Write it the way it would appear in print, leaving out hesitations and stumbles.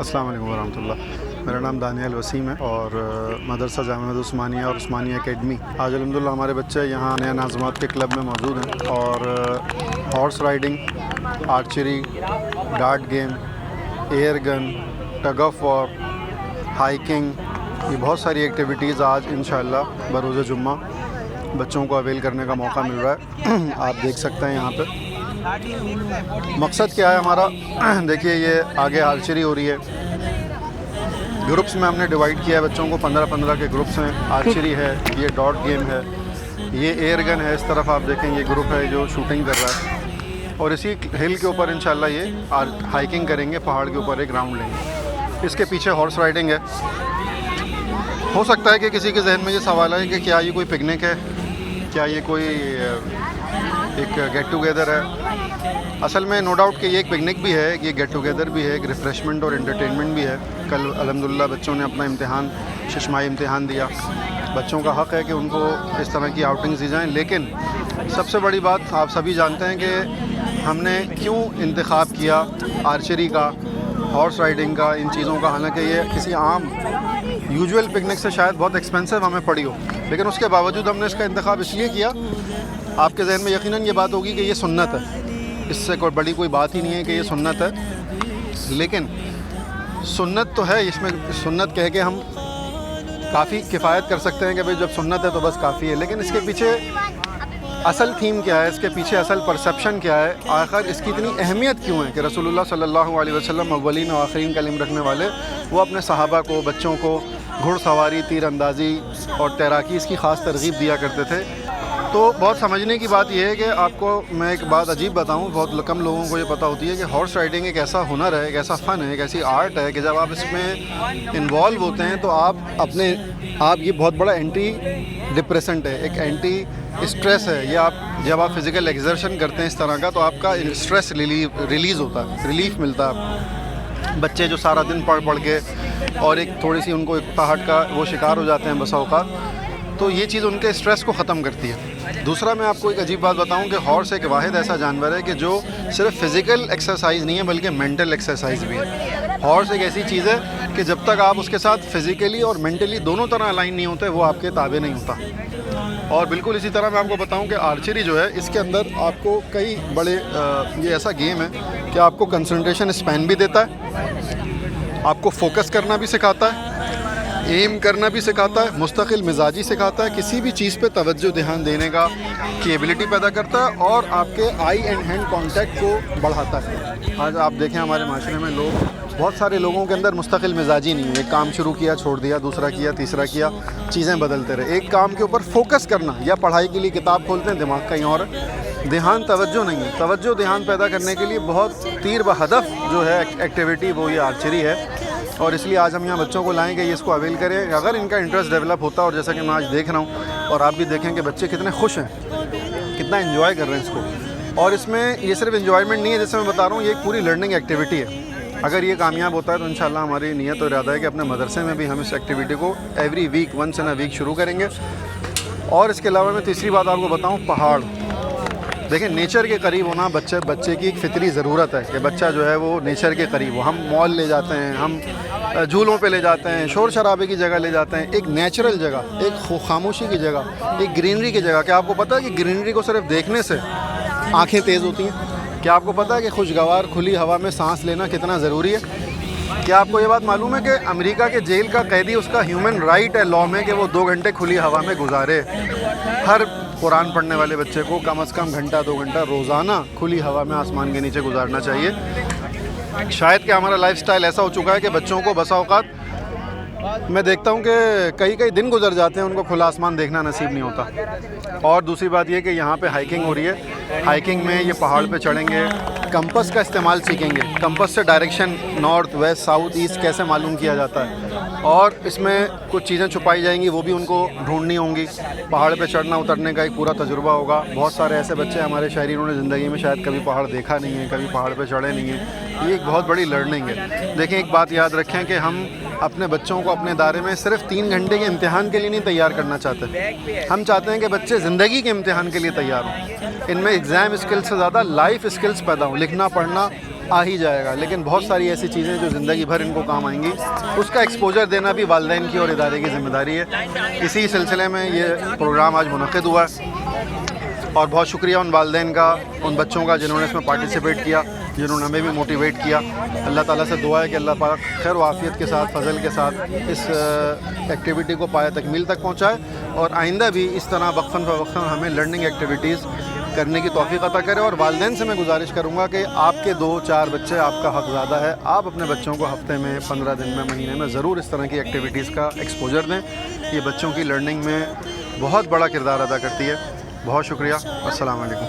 अस्सलाम वालेकुम वरहमतुल्लाह। मेरा नाम दानियल वसीम है और मदरसा जामिया उस्मानिया और उस्मानिया एकेडमी, आज अल्हम्दुलिल्लाह हमारे बच्चे यहाँ नया नाज़मात के क्लब में मौजूद हैं और horse riding, archery, dart game, air gun, tug of war, hiking, ये बहुत सारी एक्टिविटीज़ आज इंशाअल्लाह बरोज़ जुम्मा बच्चों को अवेल करने का मौका मिल रहा है। आप देख सकते हैं यहाँ पे मकसद क्या है हमारा। देखिए ये आगे आर्चरी हो रही है, ग्रुप्स में हमने डिवाइड किया है बच्चों को, 15-15 के ग्रुप्स हैं। आर्चरी है, ये डॉट गेम है, ये एयर गन है। इस तरफ आप देखें ये ग्रुप है जो शूटिंग कर रहा है, और इसी हिल के ऊपर इंशाल्लाह ये हाइकिंग करेंगे, पहाड़ के ऊपर एक राउंड लेंगे। इसके पीछे हॉर्स राइडिंग है। हो सकता है कि किसी के जहन में ये सवाल है कि क्या ये कोई पिकनिक है, क्या ये कोई एक गेट टुगेदर है। असल में नो डाउट कि ये एक पिकनिक भी है, ये गेट टुगेदर भी है, एक रिफ़्रेशमेंट और एंटरटेनमेंट भी है। कल अल्हम्दुलिल्लाह बच्चों ने अपना इम्तिहान, शशमाही इम्तिहान दिया। बच्चों का हक़ है कि उनको इस तरह की आउटिंग्स दी जाएँ, लेकिन सबसे बड़ी बात आप सभी जानते हैं कि हमने क्यों इंतखाब किया आर्चरी का, हॉर्स राइडिंग का, इन चीज़ों का। हालांकि ये किसी आम यूजुअल पिकनिक से शायद बहुत एक्सपेंसिव हमें पड़ी हो, लेकिन उसके बावजूद हमने इसका इंतखाब इसलिए किया। आपके जहन में यकीनन ये बात होगी कि ये सुन्नत है, इससे कोई बड़ी कोई बात ही नहीं है कि ये सुन्नत है। लेकिन सुन्नत तो है, इसमें सुन्नत कह के हम काफ़ी किफ़ायत कर सकते हैं कि भाई जब सुन्नत है तो बस काफ़ी है। लेकिन इसके पीछे असल थीम क्या है, इसके पीछे असल परसेप्शन क्या है, आखिर इसकी इतनी अहमियत क्यों है कि रसूलुल्लाह सल्लल्लाहु अलैहि वसल्लम अव्वलीन व आखिरीन का इल्म रखने वाले, वो अपने सहाबा को, बच्चों को घुड़सवारी, तीरंदाजी और तैराकी इसकी ख़ास तरगीब दिया करते थे। तो बहुत समझने की बात यह है कि आपको मैं एक बात अजीब बताऊं, बहुत कम लोगों को ये पता होती है कि हॉर्स राइडिंग एक ऐसा हुनर है, एक ऐसा फ़न है, एक ऐसी आर्ट है कि जब आप इसमें इन्वॉल्व होते हैं तो आप ये बहुत बड़ा एंटी डिप्रेसेंट है, एक एंटी स्ट्रेस है। ये आप जब आप फिज़िकल एक्सर्शन करते हैं इस तरह का, तो आपका स्ट्रेस रिलीज़ होता है, रिलीफ़ मिलता है। बच्चे जो सारा दिन पढ़ के और एक थोड़ी सी उनको एकताहट का वो शिकार हो जाते हैं बसा औक़ात, तो ये चीज़ उनके स्ट्रेस को ख़त्म करती है। दूसरा मैं आपको एक अजीब बात बताऊं कि हॉर्स एक वाहिद ऐसा जानवर है कि जो सिर्फ फ़िज़िकल एक्सरसाइज नहीं है बल्कि मेंटल एक्सरसाइज भी है। हॉर्स एक ऐसी चीज़ है कि जब तक आप उसके साथ फ़िज़िकली और मेंटली दोनों तरह अलाइन नहीं होते, वो आपके ताबे नहीं होता। और बिल्कुल इसी तरह मैं आपको बताऊं कि आर्चरी जो है, इसके अंदर आपको कई बड़े ये ऐसा गेम है कि आपको कंसंट्रेशन स्पैन भी देता है, आपको फोकस करना भी सिखाता है, एम करना भी सिखाता है, मुस्तकिल मिजाजी सिखाता है, किसी भी चीज़ पे तवज्जो ध्यान देने का की एबिलिटी पैदा करता है और आपके आई एंड हैंड कांटेक्ट को बढ़ाता है। आज आप देखें हमारे माशरे में लोग, बहुत सारे लोगों के अंदर मुस्तकिल मिजाजी नहीं है। एक काम शुरू किया, छोड़ दिया, दूसरा किया, तीसरा किया, चीज़ें बदलते रहे। एक काम के ऊपर फोकस करना, या पढ़ाई के लिए किताब खोलते हैं, दिमाग कहीं और ध्यान तवज्जो नहीं है। तवज्जो ध्यान पैदा करने के लिए बहुत तीर ब हदफ जो है एक्टिविटी वो ये आर्चरी है, और इसलिए आज हम यहाँ बच्चों को लाएंगे, ये इसको अवेल करें। अगर इनका इंटरेस्ट डेवलप होता है, और जैसा कि मैं आज देख रहा हूँ और आप भी देखें कि बच्चे कितने खुश हैं, कितना एंजॉय कर रहे हैं इसको। और इसमें ये सिर्फ एंजॉयमेंट नहीं है, जैसे मैं बता रहा हूँ, ये एक पूरी लर्निंग एक्टिविटी है। अगर ये कामयाब होता है तो इंशाल्लाह हमारी नीयत और इरादा है कि अपने मदरसे में भी हम इस एक्टिविटी को every week, once in a week शुरू करेंगे। और इसके अलावा मैं तीसरी बात आपको बताऊँ, पहाड़। देखें, नेचर के करीब होना बच्चे की एक फितरी ज़रूरत है कि बच्चा जो है वो नेचर के करीब हो। हम मॉल ले जाते हैं, हम झूलों पे ले जाते हैं, शोर शराबे की जगह ले जाते हैं। एक नेचुरल जगह, एक खामोशी की जगह, एक ग्रीनरी की जगह। क्या आपको पता है कि ग्रीनरी को सिर्फ देखने से आँखें तेज़ होती हैं? क्या आपको पता है कि खुशगवार खुली हवा में सांस लेना कितना ज़रूरी है? क्या आपको ये बात मालूम है कि अमेरिका के जेल का कैदी, उसका ह्यूमन राइट है लॉ में कि वो 2 घंटे खुली हवा में गुजारे। हर कुरान पढ़ने वाले बच्चे को कम से कम घंटा 2 घंटा रोज़ाना खुली हवा में आसमान के नीचे गुजारना चाहिए। शायद कि हमारा लाइफस्टाइल ऐसा हो चुका है कि बच्चों को बसा औकात मैं देखता हूँ कि कई दिन गुजर जाते हैं, उनको खुला आसमान देखना नसीब नहीं होता। और दूसरी बात ये कि यहाँ पे हाइकिंग हो रही है। हाइकिंग में ये पहाड़ पे चढ़ेंगे, कंपस का इस्तेमाल सीखेंगे। कंपस से direction north, west, south, east कैसे मालूम किया जाता है, और इसमें कुछ चीज़ें छुपाई जाएंगी, वो भी उनको ढूंढनी होंगी। पहाड़ पे चढ़ना उतरने का एक पूरा तजुर्बा होगा। बहुत सारे ऐसे बच्चे हमारे शहरी, उन्होंने ज़िंदगी में शायद कभी पहाड़ देखा नहीं है, कभी पहाड़ पे चढ़े नहीं हैं। ये एक बहुत बड़ी लर्निंग है। देखें, एक बात याद रखें कि हम अपने बच्चों को अपने दायरे में सिर्फ 3 घंटे के इम्तिहान के लिए नहीं तैयार करना चाहते। हम चाहते हैं कि बच्चे ज़िंदगी के इम्तिहान के लिए तैयार हों। इनमें एग्ज़ाम स्किल्स से ज़्यादा लाइफ स्किल्स पैदा हों। लिखना पढ़ना आ ही जाएगा, लेकिन बहुत सारी ऐसी चीज़ें जो ज़िंदगी भर इनको काम आएंगी, उसका एक्सपोजर देना भी वालिदैन की और इदारे की ज़िम्मेदारी है। इसी सिलसिले में ये प्रोग्राम आज मुनक़िद हुआ और बहुत शुक्रिया उन वालिदैन का, उन बच्चों का जिन्होंने इसमें पार्टिसिपेट किया, जिन्होंने हमें भी मोटिवेट किया। अल्लाह ताला से दुआ है कि अल्लाह पाक खैर व आफ़ियत के साथ, फजल के साथ इस एक्टिविटी को पाया तकमील तक पहुँचाए, और आइंदा भी इस तरह वक्फ़न फ़वक्फ़न हमें लर्निंग एक्टिविटीज़ करने की तौफ़ीक़ अता करे। और वालिदैन से मैं गुजारिश करूँगा कि आपके 2-4 बच्चे, आपका हक़ ज़्यादा है, आप अपने बच्चों को हफ़्ते में, 15 दिन में, महीने में ज़रूर इस तरह की एक्टिविटीज़ का एक्सपोजर दें। ये बच्चों की लर्निंग में बहुत बड़ा किरदार अदा करती है। बहुत शुक्रिया। अस्सलाम वालेकुम।